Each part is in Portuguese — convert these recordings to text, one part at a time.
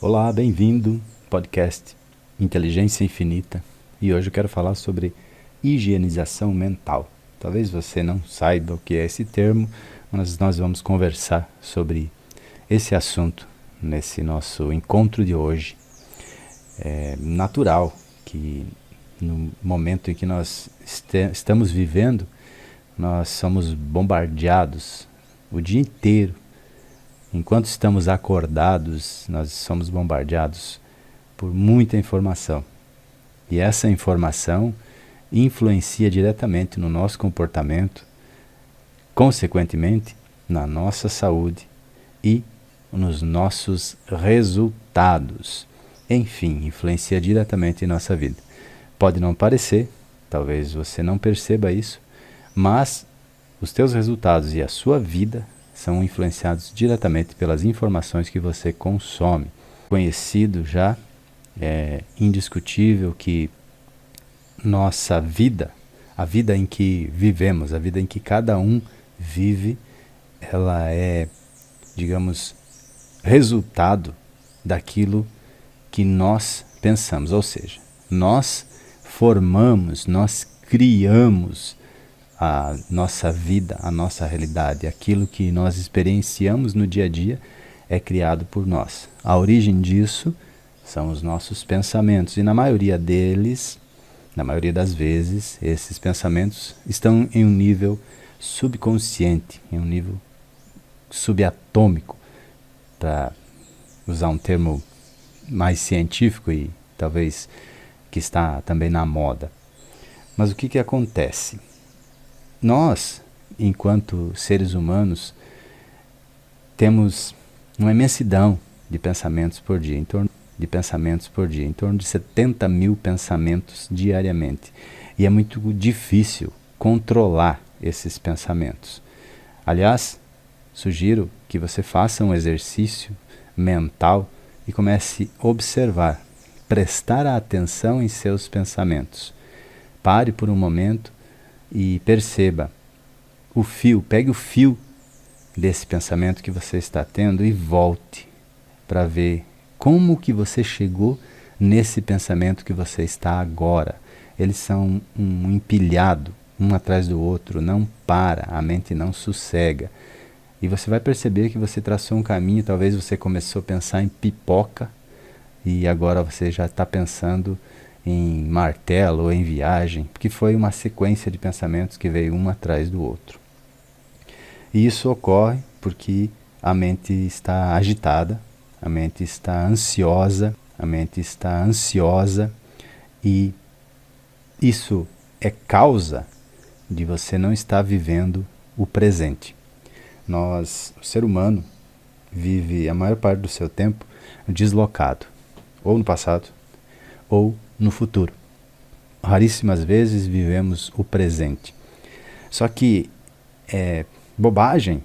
Olá, bem-vindo ao podcast Inteligência Infinita. E hoje eu quero falar sobre higienização mental. Talvez você não saiba o que é esse termo, mas nós vamos conversar sobre esse assunto nesse nosso encontro de hoje. É natural que no momento em que nós estamos vivendo, nós somos bombardeados o dia inteiro. Enquanto estamos acordados, nós somos bombardeados por muita informação. E essa informação influencia diretamente no nosso comportamento, consequentemente, na nossa saúde e nos nossos resultados. Enfim, influencia diretamente em nossa vida. Pode não parecer, talvez você não perceba isso, mas os teus resultados e a sua vida são influenciados diretamente pelas informações que você consome. Conhecido já, é indiscutível que nossa vida, a vida em que vivemos, a vida em que cada um vive, ela é, digamos, resultado daquilo que nós pensamos. Ou seja, nós formamos, nós criamos a nossa vida, a nossa realidade. Aquilo que nós experienciamos no dia a dia é criado por nós. A origem disso são os nossos pensamentos, e na maioria deles, na maioria das vezes, esses pensamentos estão em um nível subconsciente, em um nível subatômico, para usar um termo mais científico e talvez que está também na moda. Mas o que acontece? Nós, enquanto seres humanos, temos uma imensidão de pensamentos por dia, em torno de 70 mil pensamentos diariamente. E é muito difícil controlar esses pensamentos. Aliás, sugiro que você faça um exercício mental e comece a observar, prestar atenção em seus pensamentos. Pare por um momento e perceba o fio, pegue o fio desse pensamento que você está tendo e volte para ver como que você chegou nesse pensamento que você está agora. Eles são um empilhado, um atrás do outro, não para, a mente não sossega. E você vai perceber que você traçou um caminho, talvez você começou a pensar em pipoca e agora você já está pensando em martelo ou em viagem, porque foi uma sequência de pensamentos que veio um atrás do outro. E isso ocorre porque a mente está agitada, a mente está ansiosa, e isso é causa de você não estar vivendo o presente. O ser humano, vive a maior parte do seu tempo deslocado, ou no passado, ou no futuro. Raríssimas vezes vivemos o presente. Só que é bobagem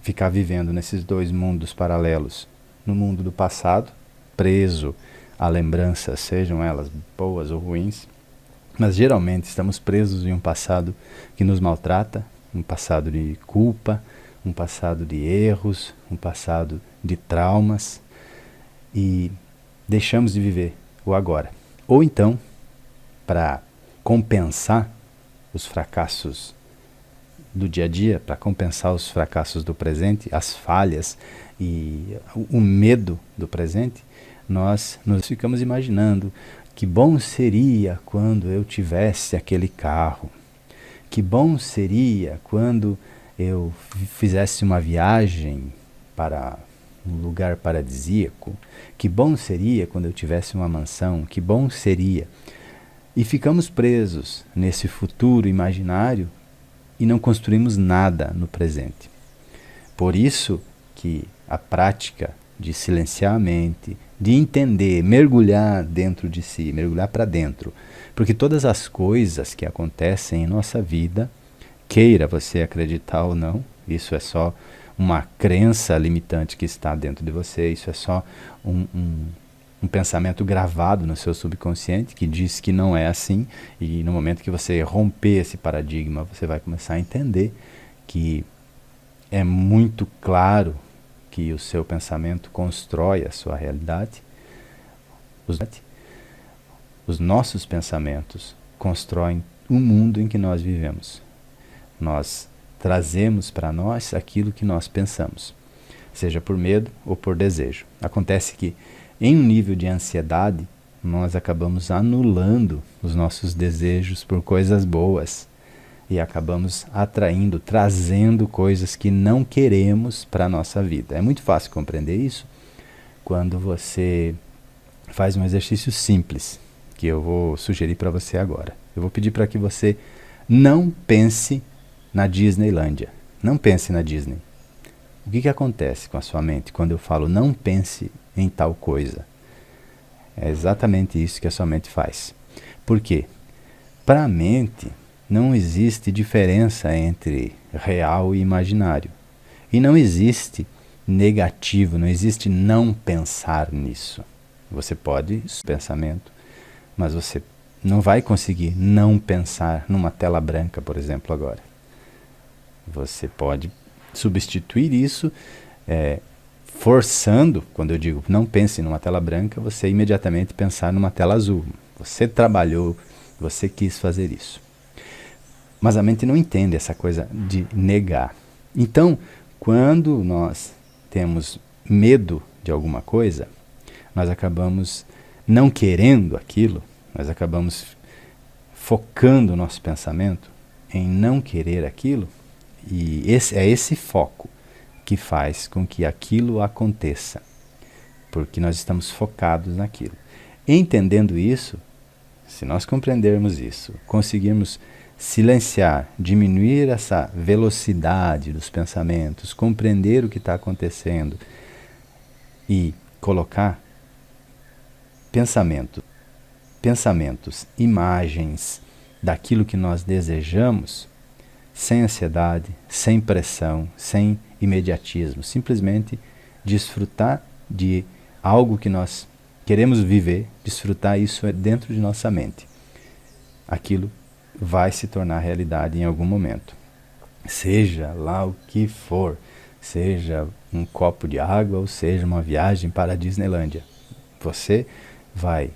ficar vivendo nesses dois mundos paralelos. No mundo do passado, preso a lembranças, sejam elas boas ou ruins, mas geralmente estamos presos em um passado que nos maltrata, um passado de culpa, um passado de erros, um passado de traumas, e deixamos de viver o agora. Ou então, para compensar os fracassos do dia a dia, para compensar os fracassos do presente, as falhas e o medo do presente, nós nos ficamos imaginando que bom seria quando eu tivesse aquele carro, que bom seria quando eu fizesse uma viagem para um lugar paradisíaco, que bom seria quando eu tivesse uma mansão, que bom seria. E ficamos presos nesse futuro imaginário e não construímos nada no presente. Por isso que a prática de silenciar a mente, de entender, mergulhar dentro de si, mergulhar para dentro, porque todas as coisas que acontecem em nossa vida, queira você acreditar ou não, isso é só uma crença limitante que está dentro de você, isso é só um pensamento gravado no seu subconsciente que diz que não é assim, e no momento que você romper esse paradigma, você vai começar a entender que é muito claro que o seu pensamento constrói a sua realidade, os nossos pensamentos constroem o mundo em que nós vivemos. Nós trazemos para nós aquilo que nós pensamos, seja por medo ou por desejo. Acontece que, em um nível de ansiedade, nós acabamos anulando os nossos desejos por coisas boas e acabamos atraindo, trazendo coisas que não queremos para a nossa vida. É muito fácil compreender isso quando você faz um exercício simples, que eu vou sugerir para você agora. Eu vou pedir para que você não pense na Disneylândia. Não pense na Disney. O que acontece com a sua mente quando eu falo não pense em tal coisa? É exatamente isso que a sua mente faz. Por quê? Para a mente não existe diferença entre real e imaginário. E não existe negativo, não existe não pensar nisso. Você pode, pensamento, mas você não vai conseguir não pensar numa tela branca, por exemplo, agora. Você pode substituir isso forçando, quando eu digo não pense numa tela branca, você imediatamente pensar numa tela azul. Você trabalhou, você quis fazer isso. Mas a mente não entende essa coisa de negar. Então, quando nós temos medo de alguma coisa, nós acabamos não querendo aquilo, nós acabamos focando o nosso pensamento em não querer aquilo, e esse foco que faz com que aquilo aconteça, porque nós estamos focados naquilo. Entendendo isso, se nós compreendermos isso, conseguirmos silenciar, diminuir essa velocidade dos pensamentos, compreender o que está acontecendo e colocar pensamentos, imagens daquilo que nós desejamos, sem ansiedade, sem pressão, sem imediatismo, simplesmente desfrutar de algo que nós queremos viver, desfrutar isso dentro de nossa mente. Aquilo vai se tornar realidade em algum momento. Seja lá o que for, seja um copo de água ou seja uma viagem para a Disneylândia. Você vai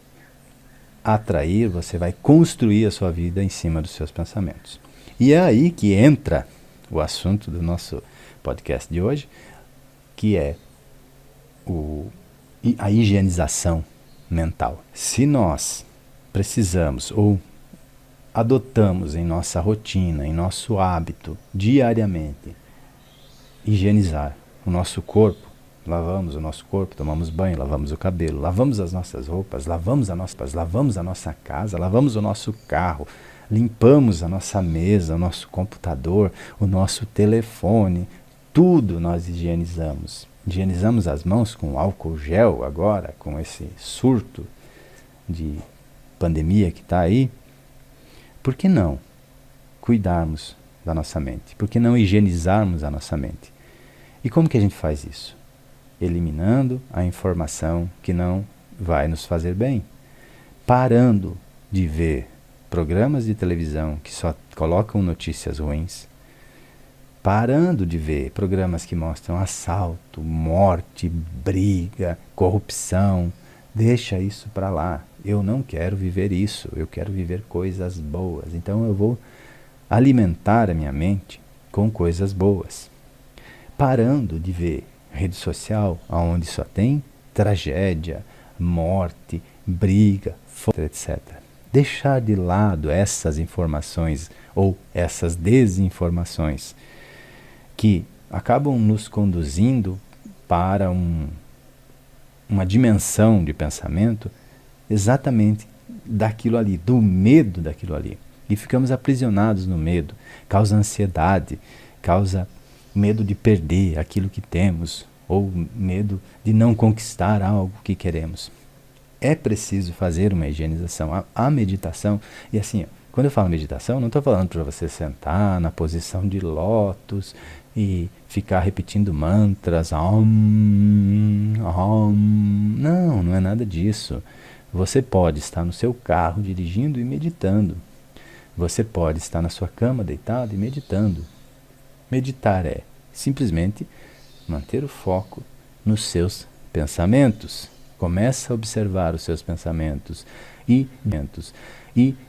atrair, você vai construir a sua vida em cima dos seus pensamentos. E é aí que entra o assunto do nosso podcast de hoje, que é a higienização mental. Se nós precisamos ou adotamos em nossa rotina, em nosso hábito, diariamente, higienizar o nosso corpo, lavamos o nosso corpo, tomamos banho, lavamos o cabelo, lavamos as nossas roupas, lavamos a nossa casa, lavamos o nosso carro, limpamos a nossa mesa, o nosso computador, o nosso telefone, tudo nós higienizamos. Higienizamos as mãos com álcool gel agora, com esse surto de pandemia que está aí. Por que não cuidarmos da nossa mente? Por que não higienizarmos a nossa mente? E como que a gente faz isso? Eliminando a informação que não vai nos fazer bem. Parando de ver programas de televisão que só colocam notícias ruins. Parando de ver programas que mostram assalto, morte, briga, corrupção. Deixa isso para lá. Eu não quero viver isso. Eu quero viver coisas boas. Então eu vou alimentar a minha mente com coisas boas. Parando de ver rede social, onde só tem tragédia, morte, briga, etc. Deixar de lado essas informações ou essas desinformações que acabam nos conduzindo para uma dimensão de pensamento exatamente daquilo ali, do medo daquilo ali. E ficamos aprisionados no medo, causa ansiedade, causa medo de perder aquilo que temos, ou medo de não conquistar algo que queremos. É preciso fazer uma higienização. A meditação, e assim, quando eu falo meditação, não estou falando para você sentar na posição de lótus e ficar repetindo mantras. Não é nada disso. Você pode estar no seu carro dirigindo e meditando. Você pode estar na sua cama deitado e meditando. Meditar é simplesmente manter o foco nos seus pensamentos. Começa a observar os seus pensamentos e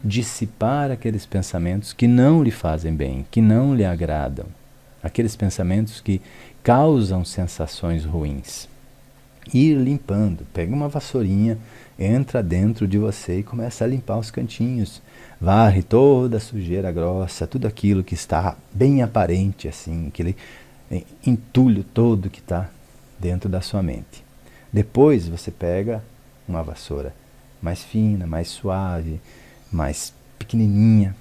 dissipar aqueles pensamentos que não lhe fazem bem, que não lhe agradam. Aqueles pensamentos que causam sensações ruins. Ir limpando. Pega uma vassourinha, entra dentro de você e começa a limpar os cantinhos. Varre toda a sujeira grossa, tudo aquilo que está bem aparente, assim, aquele entulho todo que está dentro da sua mente. Depois você pega uma vassoura mais fina, mais suave, mais pequenininha,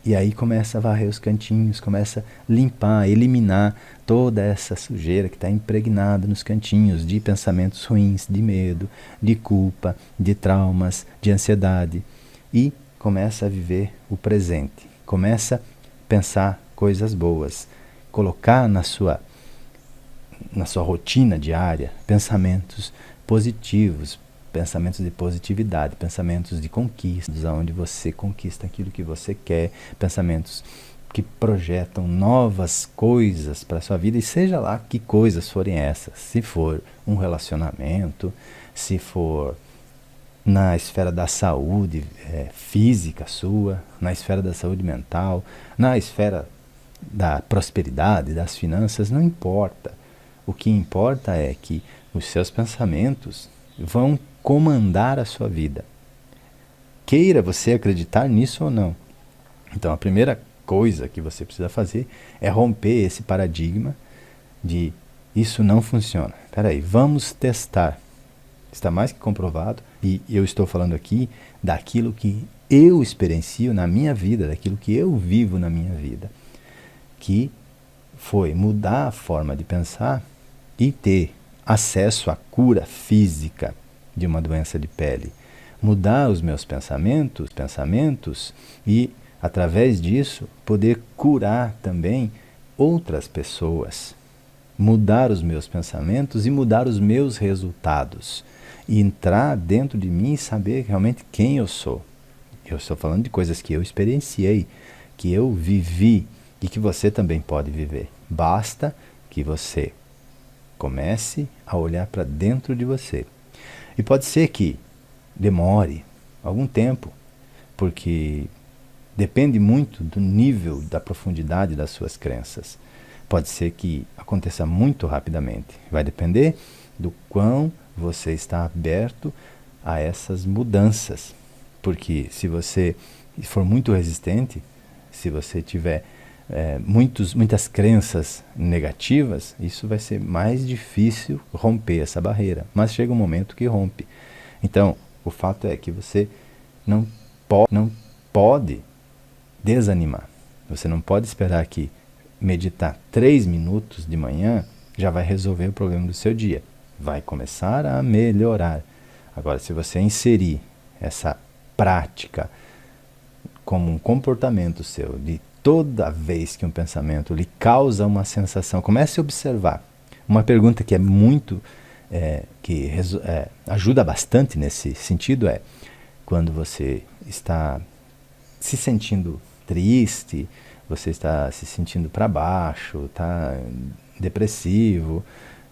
e aí começa a varrer os cantinhos, começa a limpar, eliminar toda essa sujeira que está impregnada nos cantinhos de pensamentos ruins, de medo, de culpa, de traumas, de ansiedade. E começa a viver o presente, começa a pensar coisas boas, colocar na sua rotina diária pensamentos positivos, pensamentos de positividade, pensamentos de conquistas, onde você conquista aquilo que você quer, pensamentos que projetam novas coisas para a sua vida, e seja lá que coisas forem essas, se for um relacionamento, se for na esfera da saúde física sua, na esfera da saúde mental, na esfera da prosperidade, das finanças, não importa. O que importa é que os seus pensamentos vão comandar a sua vida. Queira você acreditar nisso ou não. Então, a primeira coisa que você precisa fazer é romper esse paradigma de isso não funciona. Espera aí, vamos testar. Está mais que comprovado, e eu estou falando aqui daquilo que eu experiencio na minha vida, daquilo que eu vivo na minha vida, que foi mudar a forma de pensar e ter acesso à cura física de uma doença de pele. Mudar os meus pensamentos e, através disso, poder curar também outras pessoas. Mudar os meus pensamentos e mudar os meus resultados. E entrar dentro de mim e saber realmente quem eu sou. Eu estou falando de coisas que eu experienciei, que eu vivi e que você também pode viver. Basta que você comece a olhar para dentro de você. E pode ser que demore algum tempo, porque depende muito do nível, da profundidade das suas crenças. Pode ser que aconteça muito rapidamente. Vai depender do quão você está aberto a essas mudanças. Porque se você for muito resistente, se você tiver muitas crenças negativas, isso vai ser mais difícil romper essa barreira. Mas chega um momento que rompe. Então, o fato é que você não pode desanimar. Você não pode esperar que meditar 3 minutos de manhã já vai resolver o problema do seu dia. Vai começar a melhorar. Agora, se você inserir essa prática como um comportamento seu, de toda vez que um pensamento lhe causa uma sensação, comece a observar. Uma pergunta que é muito, ajuda bastante nesse sentido é, quando você está se sentindo triste, você está se sentindo para baixo, está depressivo,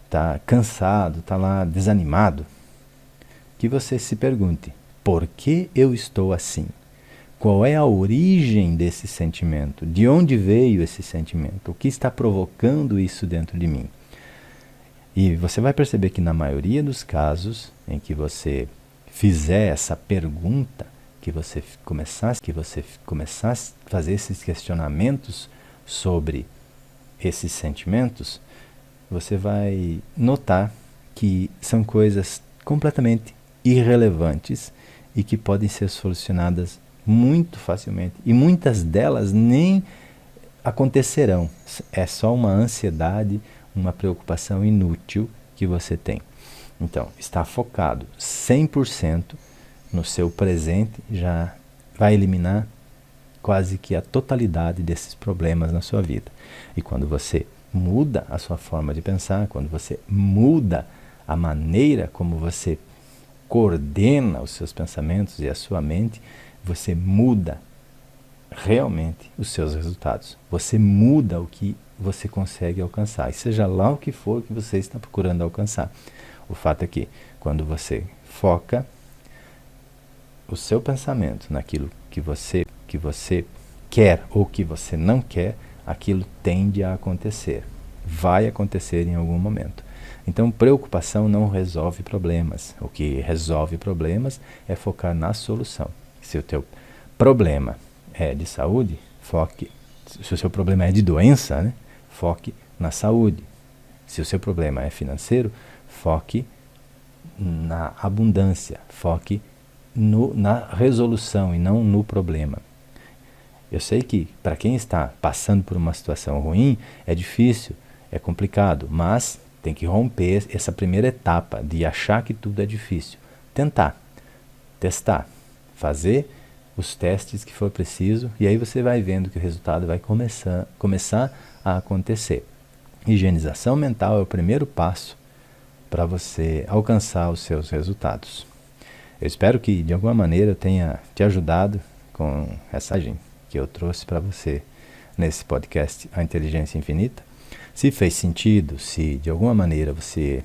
está cansado, está lá desanimado, que você se pergunte, por que eu estou assim? Qual é a origem desse sentimento? De onde veio esse sentimento? O que está provocando isso dentro de mim? E você vai perceber que na maioria dos casos em que você fizer essa pergunta, que você começasse a fazer esses questionamentos sobre esses sentimentos, você vai notar que são coisas completamente irrelevantes e que podem ser solucionadas muito facilmente. E muitas delas nem acontecerão. É só uma ansiedade, uma preocupação inútil que você tem. Então, estar focado 100% no seu presente já vai eliminar quase que a totalidade desses problemas na sua vida. E quando você muda a sua forma de pensar, quando você muda a maneira como você coordena os seus pensamentos e a sua mente, você muda realmente os seus resultados. Você muda o que você consegue alcançar, e seja lá o que for que você está procurando alcançar. O fato é que quando você foca o seu pensamento naquilo que você quer ou que você não quer, aquilo tende a acontecer. Vai acontecer em algum momento. Então, preocupação não resolve problemas. O que resolve problemas é focar na solução. Se o teu problema é de saúde, foque. Se o seu problema é de doença, né, foque na saúde. Se o seu problema é financeiro, foque na abundância. Foque na resolução e não no problema. Eu sei que para quem está passando por uma situação ruim, é difícil, é complicado, mas tem que romper essa primeira etapa de achar que tudo é difícil. Tentar, testar, fazer os testes que for preciso, e aí você vai vendo que o resultado vai começar a acontecer. Higienização mental é o primeiro passo para você alcançar os seus resultados. Eu espero que de alguma maneira eu tenha te ajudado com essa mensagem que eu trouxe para você nesse podcast A Inteligência Infinita. Se fez sentido, se de alguma maneira você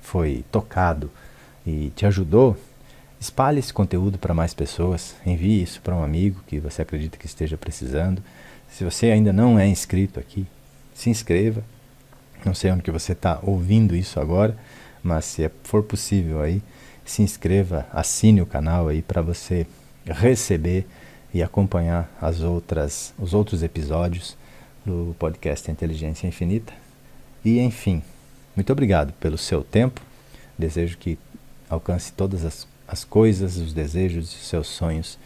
foi tocado e te ajudou, espalhe esse conteúdo para mais pessoas, envie isso para um amigo que você acredita que esteja precisando. Se você ainda não é inscrito aqui, se inscreva. Não sei onde que você está ouvindo isso agora, mas se for possível aí, se inscreva, assine o canal aí para você receber e acompanhar os outros episódios do podcast Inteligência Infinita. E enfim, muito obrigado pelo seu tempo. Desejo que alcance todas as coisas, os desejos e os seus sonhos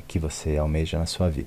que você almeja na sua vida.